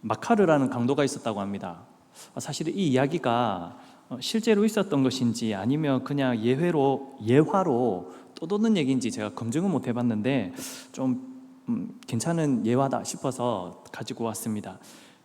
마카르라는 강도가 있었다고 합니다. 사실 이 이야기가 실제로 있었던 것인지 아니면 그냥 예화로 떠도는 얘기인지 제가 검증은 못 해봤는데 좀 괜찮은 예화다 싶어서 가지고 왔습니다.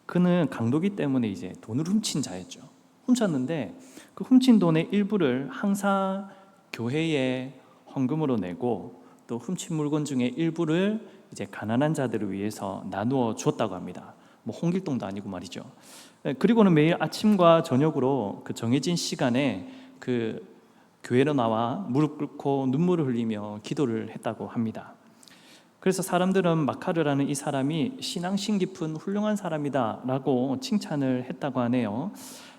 그는 강도기 때문에 이제 돈을 훔친 자였죠. 훔쳤는데 그 훔친 돈의 일부를 항상 교회에 헌금으로 내고 또 훔친 물건 중에 일부를 이제 가난한 자들을 위해서 나누어 주었다고 합니다. 뭐 홍길동도 아니고 말이죠. 그리고는 매일 아침과 저녁으로 그 정해진 시간에 그 교회로 나와 무릎 꿇고 눈물을 흘리며 기도를 했다고 합니다. 그래서 사람들은 마카르라는 이 사람이 신앙심 깊은 훌륭한 사람이다 라고 칭찬을 했다고 하네요.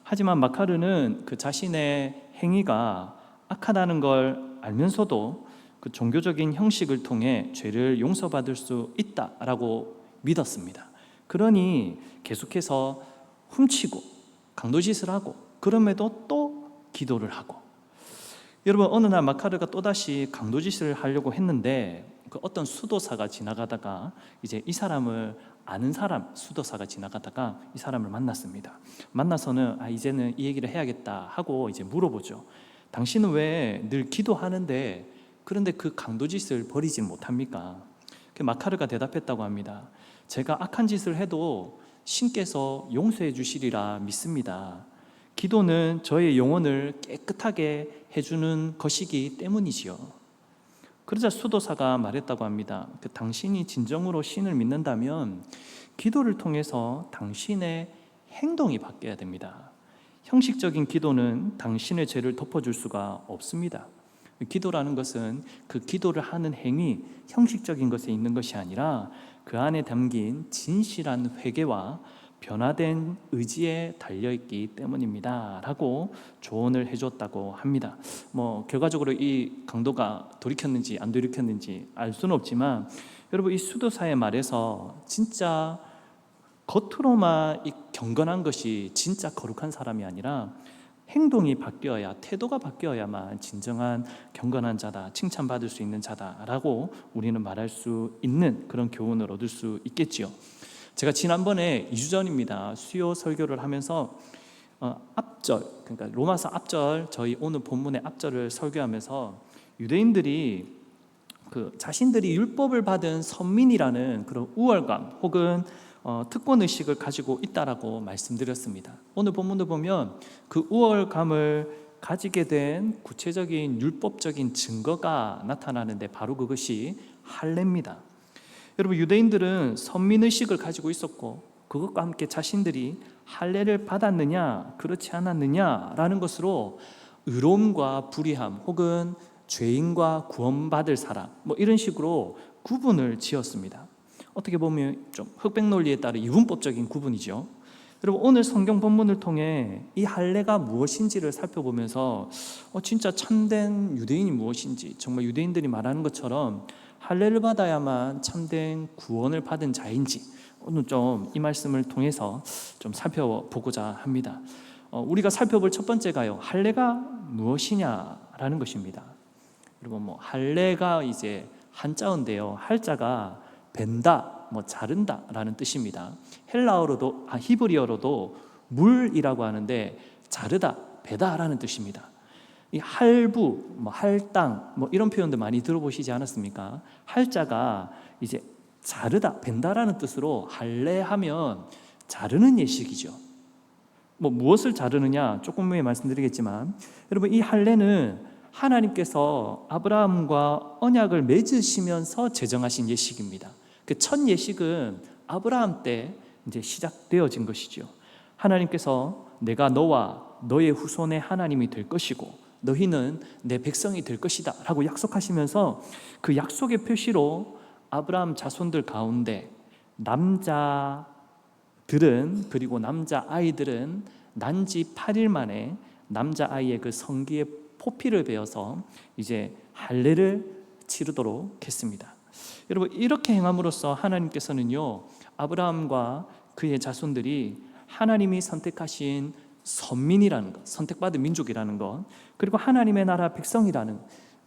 하지만 마카르는 그 자신의 행위가 악하다는 걸 알면서도 그 종교적인 형식을 통해 죄를 용서받을 수 있다라고 믿었습니다. 그러니 계속해서 훔치고 강도짓을 하고 그럼에도 또 기도를 하고, 여러분 어느 날 마카르가 또다시 강도짓을 하려고 했는데 그 어떤 수도사가 지나가다가 이제 이 사람을 아는 사람 수도사가 지나가다가 이 사람을 만났습니다. 만나서는 이제는 이 얘기를 해야겠다 하고 이제 물어보죠. 당신은 왜 늘 기도하는데 그런데 그 강도짓을 버리지 못합니까? 마카르가 대답했다고 합니다. 제가 악한 짓을 해도 신께서 용서해 주시리라 믿습니다. 기도는 저의 영혼을 깨끗하게 해주는 것이기 때문이지요. 그러자 수도사가 말했다고 합니다. 당신이 진정으로 신을 믿는다면 기도를 통해서 당신의 행동이 바뀌어야 됩니다. 형식적인 기도는 당신의 죄를 덮어줄 수가 없습니다. 기도라는 것은 그 기도를 하는 행위, 형식적인 것에 있는 것이 아니라 그 안에 담긴 진실한 회개와 변화된 의지에 달려있기 때문입니다 라고 조언을 해줬다고 합니다. 결과적으로 이 강도가 돌이켰는지 안 돌이켰는지 알 수는 없지만 여러분 이 수도사의 말에서 진짜 겉으로만 이 경건한 것이 진짜 거룩한 사람이 아니라 행동이 바뀌어야, 태도가 바뀌어야만 진정한 경건한 자다, 칭찬받을 수 있는 자다라고 우리는 말할 수 있는 그런 교훈을 얻을 수 있겠지요. 제가 지난번에 2주 전입니다. 수요 설교를 하면서 앞절, 그러니까 로마서 앞절, 저희 오늘 본문의 앞절을 설교하면서 유대인들이 자신들이 율법을 받은 선민이라는 그런 우월감 혹은 특권의식을 가지고 있다라고 말씀드렸습니다. 오늘 본문을 보면 그 우월감을 가지게 된 구체적인 율법적인 증거가 나타나는데 바로 그것이 할례입니다. 여러분 유대인들은 선민의식을 가지고 있었고 그것과 함께 자신들이 할례를 받았느냐 그렇지 않았느냐라는 것으로 의로움과 불의함 혹은 죄인과 구원받을 사람 이런 식으로 구분을 지었습니다. 어떻게 보면 좀 흑백 논리에 따른 이분법적인 구분이죠. 여러분 오늘 성경 본문을 통해 이 할례가 무엇인지를 살펴보면서 진짜 참된 유대인이 무엇인지, 정말 유대인들이 말하는 것처럼 할례를 받아야만 참된 구원을 받은 자인지 오늘 좀 이 말씀을 통해서 좀 살펴보고자 합니다. 우리가 살펴볼 첫 번째가요, 할례가 무엇이냐라는 것입니다. 여러분 할례가 이제 한자어인데요, 할자가 벤다, 자른다라는 뜻입니다. 헬라어로도 히브리어로도 물이라고 하는데 자르다, 베다라는 뜻입니다. 이 할부, 할당 이런 표현도 많이 들어보시지 않았습니까? 할자가 이제 자르다, 벤다라는 뜻으로 할례하면 자르는 예식이죠. 무엇을 자르느냐 조금 후에 말씀드리겠지만 여러분 이 할례는 하나님께서 아브라함과 언약을 맺으시면서 제정하신 예식입니다. 그 첫 예식은 아브라함 때 이제 시작되어진 것이죠. 하나님께서 내가 너와 너의 후손의 하나님이 될 것이고 너희는 내 백성이 될 것이다 라고 약속하시면서 그 약속의 표시로 아브라함 자손들 가운데 남자들은 그리고 남자아이들은 난지 8일 만에 남자아이의 그 성기의 포피를 베어서 이제 할례를 치르도록 했습니다. 여러분 이렇게 행함으로써 하나님께서는요 아브라함과 그의 자손들이 하나님이 선택하신 선민이라는 것, 선택받은 민족이라는 것, 그리고 하나님의 나라 백성이라는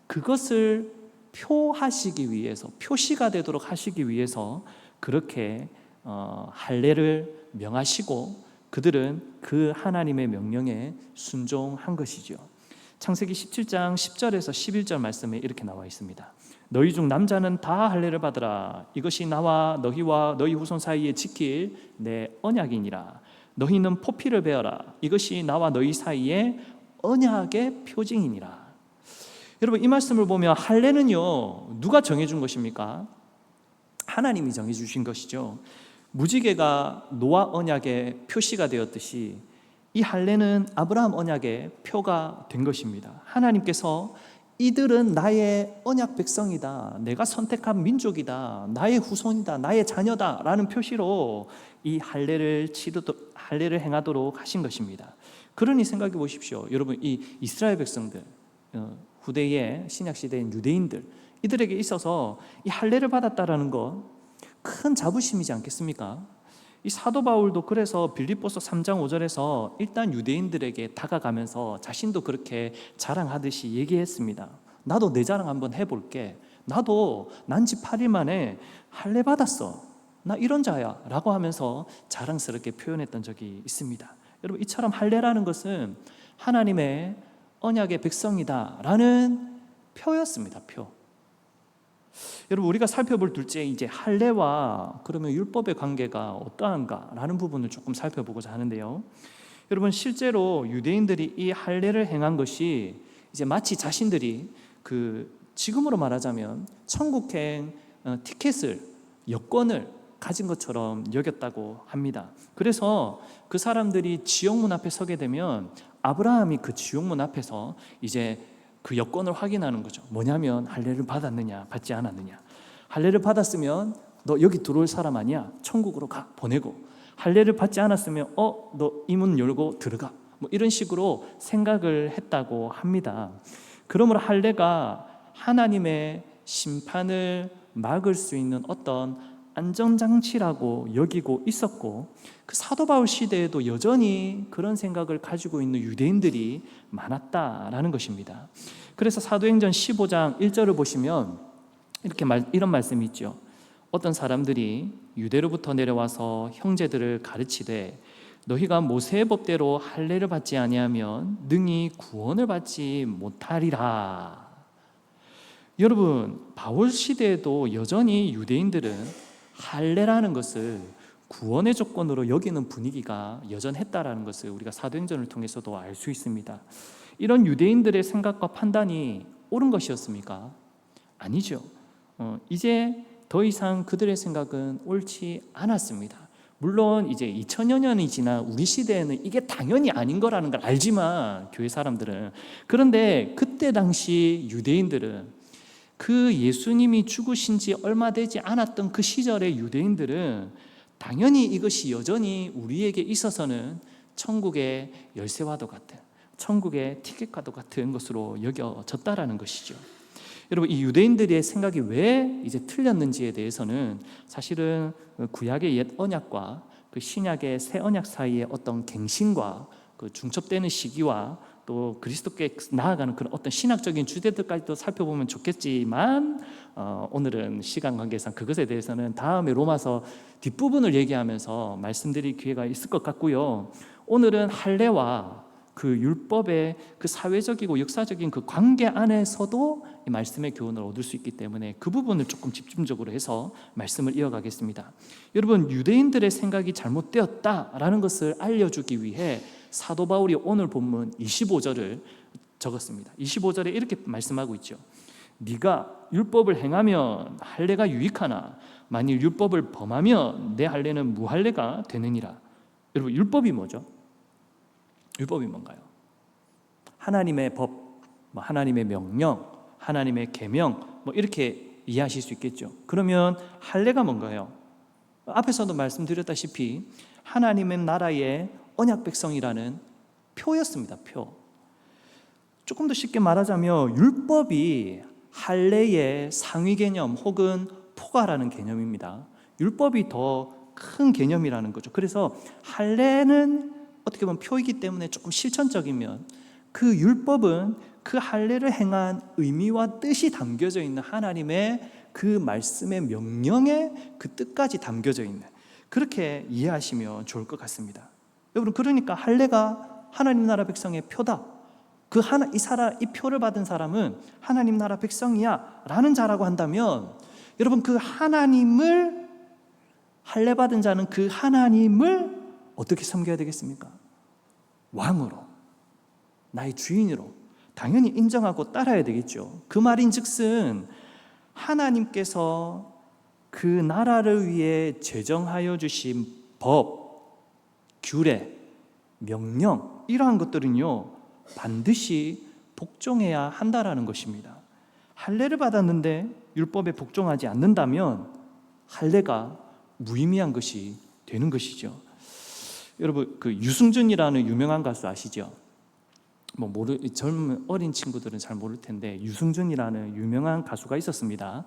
그것을 표하시기 위해서, 표시가 되도록 하시기 위해서 그렇게 할례를 명하시고 그들은 그 하나님의 명령에 순종한 것이죠. 창세기 17장 10절에서 11절 말씀에 이렇게 나와 있습니다. 너희 중 남자는 다 할례를 받으라. 이것이 나와 너희와 너희 후손 사이에 지킬 내 언약이니라. 너희는 포피를 베어라. 이것이 나와 너희 사이에 언약의 표징이니라. 여러분, 이 말씀을 보면 할례는요, 누가 정해준 것입니까? 하나님이 정해주신 것이죠. 무지개가 노아 언약의 표시가 되었듯이 이 할례는 아브라함 언약의 표가 된 것입니다. 하나님께서 이들은 나의 언약 백성이다, 내가 선택한 민족이다, 나의 후손이다, 나의 자녀다 라는 표시로 이 할례를 행하도록 하신 것입니다. 그러니 생각해 보십시오. 여러분, 이 이스라엘 백성들, 후대의 신약시대인 유대인들, 이들에게 있어서 이 할례를 받았다라는 것 큰 자부심이지 않겠습니까? 이 사도 바울도 그래서 빌립보서 3장 5절에서 일단 유대인들에게 다가가면서 자신도 그렇게 자랑하듯이 얘기했습니다. 나도 내 자랑 한번 해볼게. 나도 난지 8일 만에 할례 받았어. 나 이런 자야 라고 하면서 자랑스럽게 표현했던 적이 있습니다. 여러분, 이처럼 할례라는 것은 하나님의 언약의 백성이다 라는 표였습니다. 표. 여러분, 우리가 살펴볼 둘째, 이제 할례와 그러면 율법의 관계가 어떠한가라는 부분을 조금 살펴보고자 하는데요. 여러분, 실제로 유대인들이 이 할례를 행한 것이 이제 마치 자신들이 지금으로 말하자면 천국행 티켓을, 여권을 가진 것처럼 여겼다고 합니다. 그래서 그 사람들이 지옥문 앞에 서게 되면 아브라함이 그 지옥문 앞에서 이제 그 여권을 확인하는 거죠. 뭐냐면 할례를 받았느냐 받지 않았느냐. 할례를 받았으면 너 여기 들어올 사람 아니야, 천국으로 가, 보내고, 할례를 받지 않았으면 너 이 문 열고 들어가, 뭐 이런 식으로 생각을 했다고 합니다. 그러므로 할례가 하나님의 심판을 막을 수 있는 어떤 안전장치라고 여기고 있었고, 그 사도 바울 시대에도 여전히 그런 생각을 가지고 있는 유대인들이 많았다라는 것입니다. 그래서 사도행전 15장 1절을 보시면 이런 말씀이 있죠. 어떤 사람들이 유대로부터 내려와서 형제들을 가르치되 너희가 모세의 법대로 할례를 받지 아니하면 능히 구원을 받지 못하리라. 여러분, 바울 시대에도 여전히 유대인들은 할례라는 것을 구원의 조건으로 여기는 분위기가 여전했다라는 것을 우리가 사도행전을 통해서도 알 수 있습니다. 이런 유대인들의 생각과 판단이 옳은 것이었습니까? 아니죠. 이제 더 이상 그들의 생각은 옳지 않았습니다. 물론 이제 2000여 년이 지난 우리 시대에는 이게 당연히 아닌 거라는 걸 알지만, 교회 사람들은, 그런데 그때 당시 유대인들은, 그 예수님이 죽으신 지 얼마 되지 않았던 그 시절의 유대인들은 당연히 이것이 여전히 우리에게 있어서는 천국의 열쇠와도 같은, 천국의 티켓과도 같은 것으로 여겨졌다라는 것이죠. 여러분, 이 유대인들의 생각이 왜 이제 틀렸는지에 대해서는 사실은 구약의 옛 언약과 그 신약의 새 언약 사이의 어떤 갱신과 그 중첩되는 시기와 또 그리스도께 나아가는 그런 어떤 신학적인 주제들까지도 살펴보면 좋겠지만, 오늘은 시간 관계상 그것에 대해서는 다음에 로마서 뒷부분을 얘기하면서 말씀드릴 기회가 있을 것 같고요. 오늘은 할례와 그 율법의 그 사회적이고 역사적인 그 관계 안에서도 이 말씀의 교훈을 얻을 수 있기 때문에 그 부분을 조금 집중적으로 해서 말씀을 이어가겠습니다. 여러분, 유대인들의 생각이 잘못되었다라는 것을 알려주기 위해 사도 바울이 오늘 본문 25절을 적었습니다. 25절에 이렇게 말씀하고 있죠. 네가 율법을 행하면 할례가 유익하나 만일 율법을 범하면 내 할례는 무할례가 되느니라. 여러분, 율법이 뭐죠? 율법이 뭔가요? 하나님의 법, 하나님의 명령, 하나님의 계명, 이렇게 이해하실 수 있겠죠. 그러면 할례가 뭔가요? 앞에서도 말씀드렸다시피 하나님의 나라의 언약 백성이라는 표였습니다. 표. 조금 더 쉽게 말하자면 율법이 할례의 상위 개념 혹은 포괄하는 개념입니다. 율법이 더 큰 개념이라는 거죠. 그래서 할례는 어떻게 보면 표이기 때문에 조금 실천적이면, 그 율법은 그 할례를 행한 의미와 뜻이 담겨져 있는 하나님의 그 말씀의 명령에 그 뜻까지 담겨져 있는, 그렇게 이해하시면 좋을 것 같습니다. 여러분, 그러니까 할례가 하나님 나라 백성의 표다. 이 표를 받은 사람은 하나님 나라 백성이야 라는 자라고 한다면, 여러분, 그 하나님을, 할례 받은 자는 그 하나님을 어떻게 섬겨야 되겠습니까? 왕으로, 나의 주인으로 당연히 인정하고 따라야 되겠죠. 그 말인즉슨 하나님께서 그 나라를 위해 제정하여 주신 법, 규례, 명령, 이러한 것들은요 반드시 복종해야 한다라는 것입니다. 할례를 받았는데 율법에 복종하지 않는다면 할례가 무의미한 것이 되는 것이죠. 여러분, 그 유승준이라는 유명한 가수 아시죠? 젊은 어린 친구들은 잘 모를 텐데, 유승준이라는 유명한 가수가 있었습니다.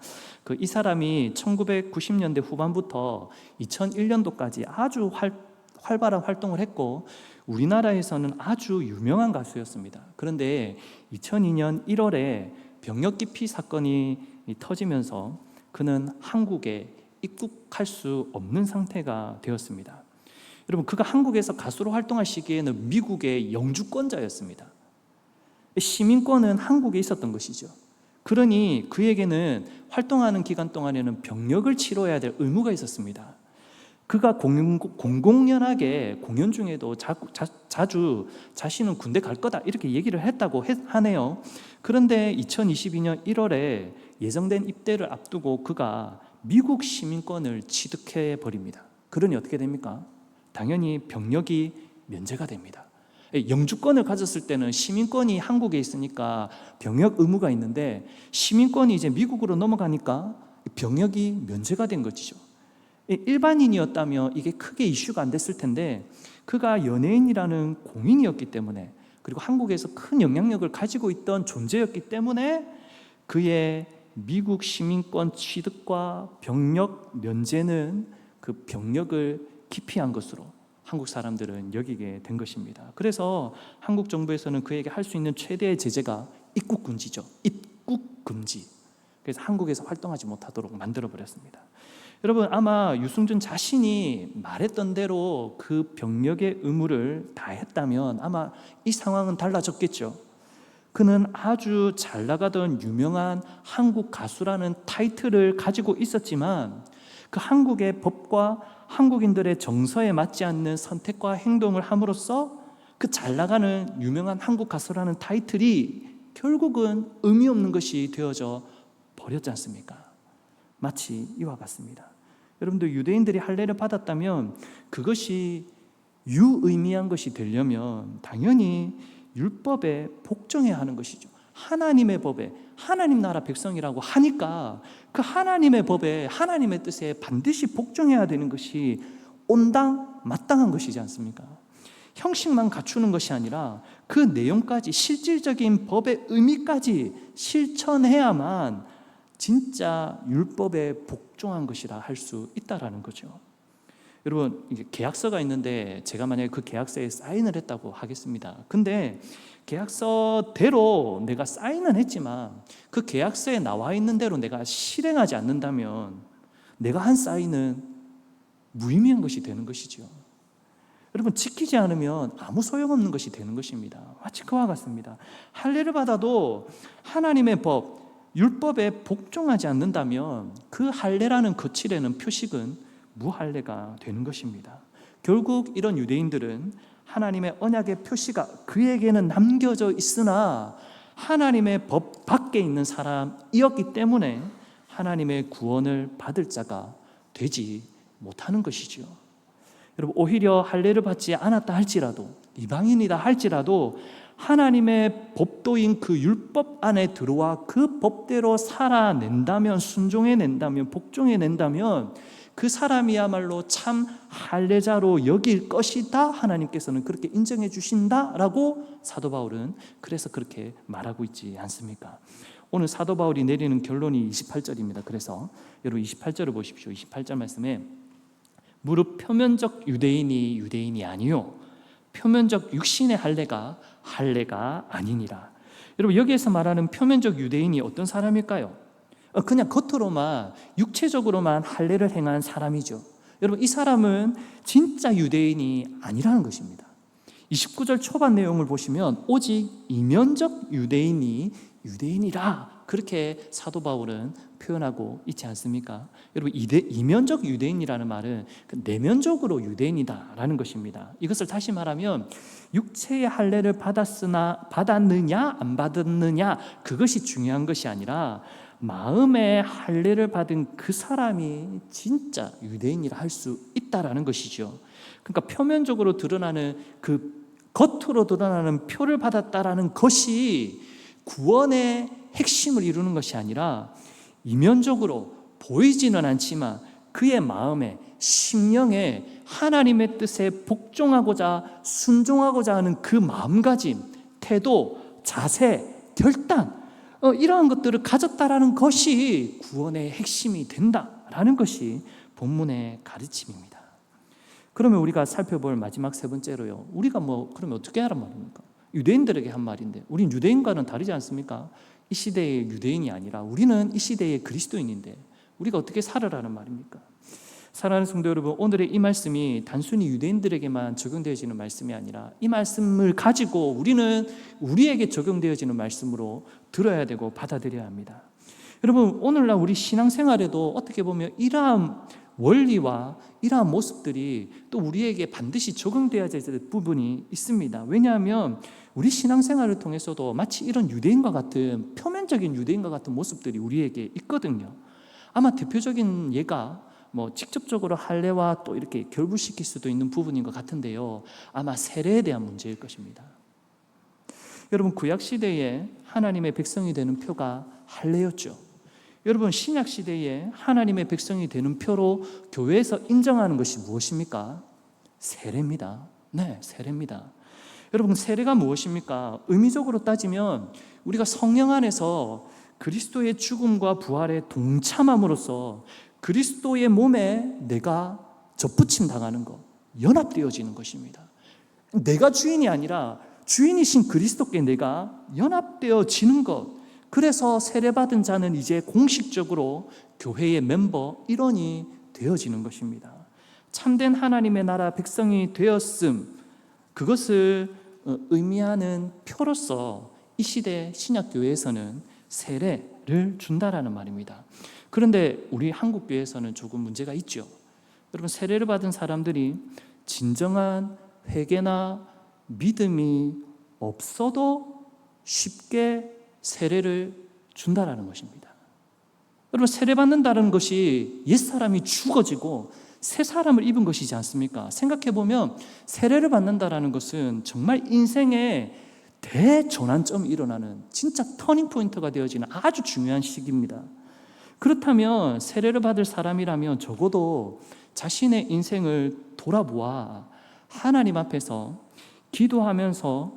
이 사람이 1990년대 후반부터 2001년도까지 아주 활발한 활동을 했고, 우리나라에서는 아주 유명한 가수였습니다. 그런데 2002년 1월에 병역 기피 사건이 터지면서 그는 한국에 입국할 수 없는 상태가 되었습니다. 여러분, 그가 한국에서 가수로 활동할 시기에는 미국의 영주권자였습니다. 시민권은 한국에 있었던 것이죠. 그러니 그에게는 활동하는 기간 동안에는 병역을 치러야 될 의무가 있었습니다. 그가 공공연하게 공연 중에도 자주 자신은 군대 갈 거다 이렇게 얘기를 했다고 하네요. 그런데 2022년 1월에 예정된 입대를 앞두고 그가 미국 시민권을 취득해 버립니다. 그러니 어떻게 됩니까? 당연히 병역이 면제가 됩니다. 영주권을 가졌을 때는 시민권이 한국에 있으니까 병역 의무가 있는데, 시민권이 이제 미국으로 넘어가니까 병역이 면제가 된 것이죠. 일반인이었다면 이게 크게 이슈가 안 됐을 텐데, 그가 연예인이라는 공인이었기 때문에, 그리고 한국에서 큰 영향력을 가지고 있던 존재였기 때문에 그의 미국 시민권 취득과 병역 면제는 그 병역을 기피한 것으로 한국 사람들은 여기게 된 것입니다. 그래서 한국 정부에서는 그에게 할 수 있는 최대의 제재가 입국 금지죠. 입국 금지. 그래서 한국에서 활동하지 못하도록 만들어 버렸습니다. 여러분, 아마 유승준 자신이 말했던 대로 그 병역의 의무를 다했다면 아마 이 상황은 달라졌겠죠. 그는 아주 잘 나가던 유명한 한국 가수라는 타이틀을 가지고 있었지만, 그 한국의 법과 한국인들의 정서에 맞지 않는 선택과 행동을 함으로써 그 잘 나가는 유명한 한국 가수라는 타이틀이 결국은 의미 없는 것이 되어져 버렸지 않습니까? 마치 이와 같습니다. 여러분들, 유대인들이 할례를 받았다면 그것이 유의미한 것이 되려면 당연히 율법에 복종해야 하는 것이죠. 하나님의 법에, 하나님 나라 백성이라고 하니까 그 하나님의 법에, 하나님의 뜻에 반드시 복종해야 되는 것이 온당 마땅한 것이지 않습니까? 형식만 갖추는 것이 아니라 그 내용까지, 실질적인 법의 의미까지 실천해야만 진짜 율법에 복종한 것이라 할 수 있다라는 거죠. 여러분, 이게 계약서가 있는데 제가 만약에 그 계약서에 사인을 했다고 하겠습니다. 근데 계약서대로 내가 사인은 했지만 그 계약서에 나와 있는 대로 내가 실행하지 않는다면 내가 한 사인은 무의미한 것이 되는 것이죠. 여러분, 지키지 않으면 아무 소용없는 것이 되는 것입니다. 마치 그와 같습니다. 할례를 받아도 하나님의 법, 율법에 복종하지 않는다면 그 할례라는 거칠에는 표식은 무할례가 되는 것입니다. 결국 이런 유대인들은 하나님의 언약의 표시가 그에게는 남겨져 있으나 하나님의 법 밖에 있는 사람이었기 때문에 하나님의 구원을 받을 자가 되지 못하는 것이죠. 여러분, 오히려 할례를 받지 않았다 할지라도, 이방인이다 할지라도 하나님의 법도인 그 율법 안에 들어와 그 법대로 살아낸다면, 순종해낸다면, 복종해낸다면 그 사람이야말로 참 할례자로 여길 것이다. 하나님께서는 그렇게 인정해 주신다라고 사도 바울은 그래서 그렇게 말하고 있지 않습니까? 오늘 사도 바울이 내리는 결론이 28절입니다. 그래서 여러분 28절을 보십시오. 28절 말씀에 무릇 표면적 유대인이 아니요 표면적 육신의 할례가 아니니라. 여러분, 여기에서 말하는 표면적 유대인이 어떤 사람일까요? 그냥 겉으로만, 육체적으로만 할례를 행한 사람이죠. 여러분, 이 사람은 진짜 유대인이 아니라는 것입니다. 29절 초반 내용을 보시면 오직 이면적 유대인이 유대인이라 그렇게 사도 바울은 표현하고 있지 않습니까? 여러분, 이면적 유대인이라는 말은 내면적으로 유대인이다라는 것입니다. 이것을 다시 말하면 육체의 할례를 받았느냐 안 받았느냐 그것이 중요한 것이 아니라 마음의 할례를 받은 그 사람이 진짜 유대인이라 할 수 있다라는 것이죠. 그러니까 표면적으로 드러나는 겉으로 드러나는 표를 받았다라는 것이 구원의 핵심을 이루는 것이 아니라 이면적으로 보이지는 않지만 그의 마음에 심령에 하나님의 뜻에 복종하고자 순종하고자 하는 그 마음가짐, 태도, 자세, 결단 이러한 것들을 가졌다라는 것이 구원의 핵심이 된다라는 것이 본문의 가르침입니다. 그러면 우리가 살펴볼 마지막 세 번째로요, 우리가 그러면 어떻게 하란 말입니까? 유대인들에게 한 말인데 우린 유대인과는 다르지 않습니까? 이 시대의 유대인이 아니라 우리는 이 시대의 그리스도인인데 우리가 어떻게 살아라는 말입니까? 사랑하는 성도 여러분, 오늘의 이 말씀이 단순히 유대인들에게만 적용되어지는 말씀이 아니라 이 말씀을 가지고 우리는 우리에게 적용되어지는 말씀으로 들어야 되고 받아들여야 합니다. 여러분, 오늘날 우리 신앙생활에도 어떻게 보면 이러한 원리와 이러한 모습들이 또 우리에게 반드시 적용되어야 될 부분이 있습니다. 왜냐하면 우리 신앙생활을 통해서도 마치 이런 유대인과 같은 표면적인 유대인과 같은 모습들이 우리에게 있거든요. 아마 대표적인 예가 직접적으로 할례와 또 이렇게 결부시킬 수도 있는 부분인 것 같은데요, 아마 세례에 대한 문제일 것입니다. 여러분, 구약시대에 하나님의 백성이 되는 표가 할례였죠. 여러분, 신약시대에 하나님의 백성이 되는 표로 교회에서 인정하는 것이 무엇입니까? 세례입니다. 네, 세례입니다. 여러분, 세례가 무엇입니까? 의미적으로 따지면 우리가 성령 안에서 그리스도의 죽음과 부활에 동참함으로써 그리스도의 몸에 내가 접붙임 당하는 것, 연합되어지는 것입니다. 내가 주인이 아니라 주인이신 그리스도께 내가 연합되어지는 것, 그래서 세례받은 자는 이제 공식적으로 교회의 멤버, 일원이 되어지는 것입니다. 참된 하나님의 나라 백성이 되었음, 그것을 의미하는 표로서 이 시대 신약교회에서는 세례를 준다라는 말입니다. 그런데 우리 한국교회에서는 조금 문제가 있죠. 여러분, 세례를 받은 사람들이 진정한 회개나 믿음이 없어도 쉽게 세례를 준다라는 것입니다. 여러분, 세례받는다는 것이 옛사람이 죽어지고 새 사람을 입은 것이지 않습니까? 생각해보면 세례를 받는다라는 것은 정말 인생의 대전환점이 일어나는 진짜 터닝포인트가 되어지는 아주 중요한 시기입니다. 그렇다면 세례를 받을 사람이라면 적어도 자신의 인생을 돌아보아 하나님 앞에서 기도하면서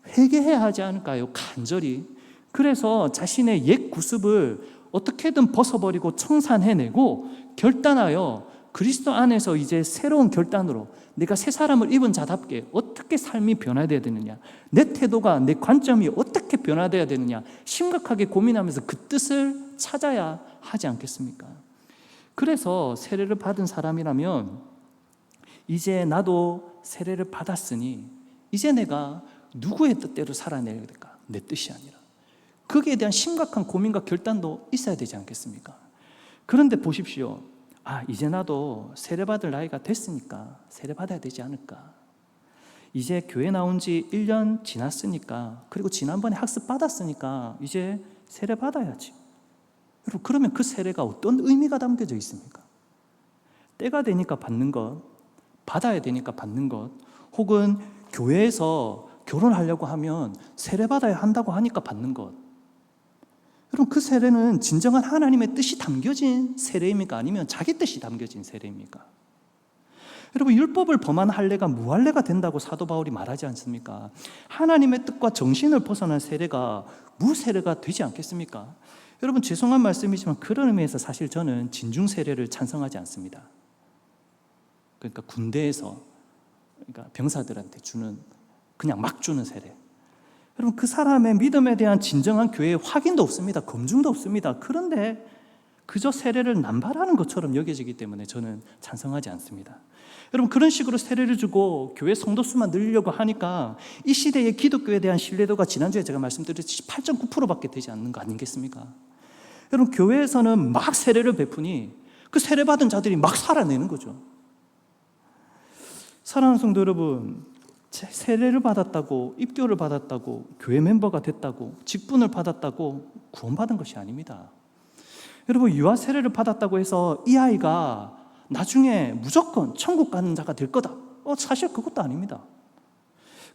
회개해야 하지 않을까요? 간절히. 그래서 자신의 옛 구습을 어떻게든 벗어버리고 청산해내고 결단하여 그리스도 안에서 이제 새로운 결단으로 내가 새 사람을 입은 자답게 어떻게 삶이 변화되어야 되느냐, 내 태도가, 내 관점이 어떻게 변화되어야 되느냐 심각하게 고민하면서 그 뜻을 찾아야 하지 않겠습니까? 그래서 세례를 받은 사람이라면 이제 나도 세례를 받았으니 이제 내가 누구의 뜻대로 살아내야 될까? 내 뜻이 아니라. 거기에 대한 심각한 고민과 결단도 있어야 되지 않겠습니까? 그런데 보십시오. 이제 나도 세례받을 나이가 됐으니까 세례받아야 되지 않을까? 이제 교회 나온 지 1년 지났으니까, 그리고 지난번에 학습 받았으니까 이제 세례받아야지. 여러분, 그러면 그 세례가 어떤 의미가 담겨져 있습니까? 때가 되니까 받는 것, 받아야 되니까 받는 것, 혹은 교회에서 결혼하려고 하면 세례받아야 한다고 하니까 받는 것. 여러분, 그 세례는 진정한 하나님의 뜻이 담겨진 세례입니까? 아니면 자기 뜻이 담겨진 세례입니까? 여러분, 율법을 범한 할례가 무할례가 된다고 사도 바울이 말하지 않습니까? 하나님의 뜻과 정신을 벗어난 세례가 무세례가 되지 않겠습니까? 여러분, 죄송한 말씀이지만 그런 의미에서 사실 저는 진중 세례를 찬성하지 않습니다. 그러니까 군대에서 병사들한테 주는, 그냥 막 주는 세례. 여러분, 그 사람의 믿음에 대한 진정한 교회의 확인도 없습니다. 검증도 없습니다. 그런데 그저 세례를 남발하는 것처럼 여겨지기 때문에 저는 찬성하지 않습니다. 여러분, 그런 식으로 세례를 주고 교회 성도수만 늘리려고 하니까 이 시대의 기독교에 대한 신뢰도가 지난주에 제가 말씀드렸듯이 8.9%밖에 되지 않는 거 아니겠습니까? 여러분, 교회에서는 막 세례를 베푸니 그 세례받은 자들이 막 살아내는 거죠. 사랑하는 성도 여러분, 세례를 받았다고, 입교를 받았다고, 교회 멤버가 됐다고, 직분을 받았다고 구원받은 것이 아닙니다. 여러분, 유아 세례를 받았다고 해서 이 아이가 나중에 무조건 천국 가는 자가 될 거다, 사실 그것도 아닙니다.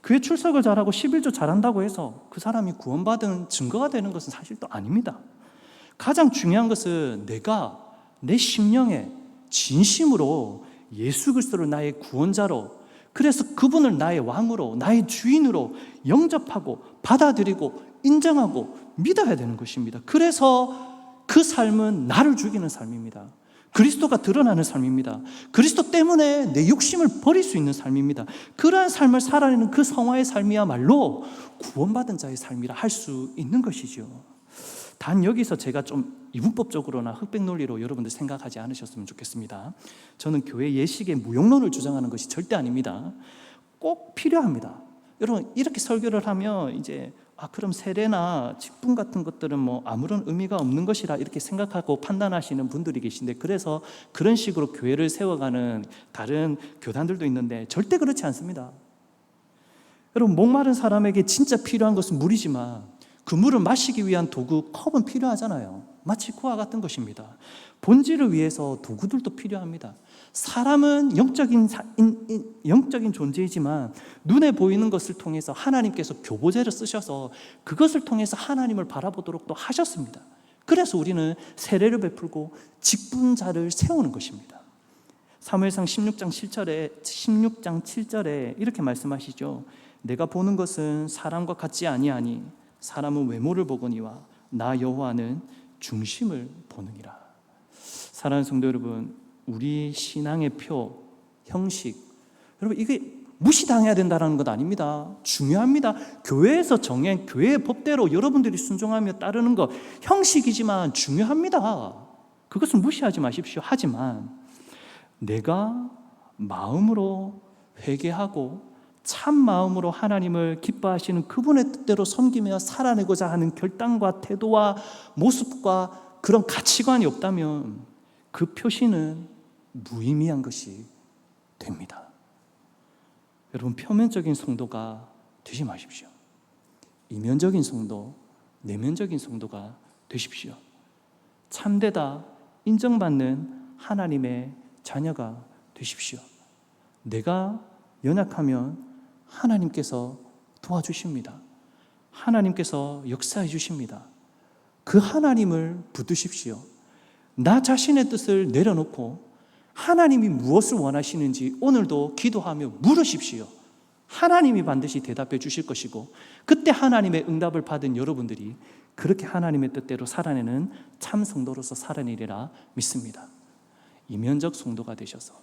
교회 출석을 잘하고 11조 잘한다고 해서 그 사람이 구원받은 증거가 되는 것은 사실 또 아닙니다. 가장 중요한 것은 내가 내 심령에 진심으로 예수 그리스도를 나의 구원자로, 그래서 그분을 나의 왕으로, 나의 주인으로 영접하고 받아들이고 인정하고 믿어야 되는 것입니다. 그래서 그 삶은 나를 죽이는 삶입니다. 그리스도가 드러나는 삶입니다. 그리스도 때문에 내 욕심을 버릴 수 있는 삶입니다. 그러한 삶을 살아내는 그 성화의 삶이야말로 구원받은 자의 삶이라 할 수 있는 것이죠. 단 여기서 제가 좀 이분법적으로나 흑백 논리로 여러분들 생각하지 않으셨으면 좋겠습니다. 저는 교회 예식의 무용론을 주장하는 것이 절대 아닙니다. 꼭 필요합니다. 여러분, 이렇게 설교를 하면 이제 그럼 세례나 직분 같은 것들은 뭐 아무런 의미가 없는 것이라 이렇게 생각하고 판단하시는 분들이 계신데, 그래서 그런 식으로 교회를 세워가는 다른 교단들도 있는데 절대 그렇지 않습니다. 여러분, 목마른 사람에게 진짜 필요한 것은 물이지만 그 물을 마시기 위한 도구, 컵은 필요하잖아요. 마치 그와 같은 것입니다. 본질을 위해서 도구들도 필요합니다. 사람은 영적인 존재이지만 눈에 보이는 것을 통해서 하나님께서 교보제를 쓰셔서 그것을 통해서 하나님을 바라보도록 또 하셨습니다. 그래서 우리는 세례를 베풀고 직분자를 세우는 것입니다. 사무엘상 16장 7절에 이렇게 말씀하시죠. 내가 보는 것은 사람과 같지 아니하니 사람은 외모를 보거니와 나 여호와는 중심을 보느니라. 사랑하는 성도 여러분, 우리 신앙의 표, 형식, 여러분 이게 무시당해야 된다는 것 아닙니다. 중요합니다. 교회에서 정한 교회의 법대로 여러분들이 순종하며 따르는 것, 형식이지만 중요합니다. 그것은 무시하지 마십시오. 하지만 내가 마음으로 회개하고 참 마음으로 하나님을 기뻐하시는 그분의 뜻대로 섬기며 살아내고자 하는 결단과 태도와 모습과 그런 가치관이 없다면 그 표시는 무의미한 것이 됩니다. 여러분, 표면적인 성도가 되지 마십시오. 이면적인 성도, 내면적인 성도가 되십시오. 참되다 인정받는 하나님의 자녀가 되십시오. 내가 연약하면 하나님께서 도와주십니다. 하나님께서 역사해 주십니다. 그 하나님을 붙드십시오. 나 자신의 뜻을 내려놓고 하나님이 무엇을 원하시는지 오늘도 기도하며 물으십시오. 하나님이 반드시 대답해 주실 것이고, 그때 하나님의 응답을 받은 여러분들이 그렇게 하나님의 뜻대로 살아내는 참 성도로서 살아내리라 믿습니다. 이면적 성도가 되셔서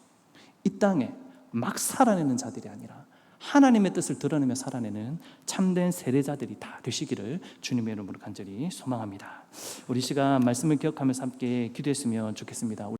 이 땅에 막 살아내는 자들이 아니라 하나님의 뜻을 드러내며 살아내는 참된 세례자들이 다 되시기를 주님의 이름으로 간절히 소망합니다. 우리 시간 말씀을 기억하면서 함께 기도했으면 좋겠습니다.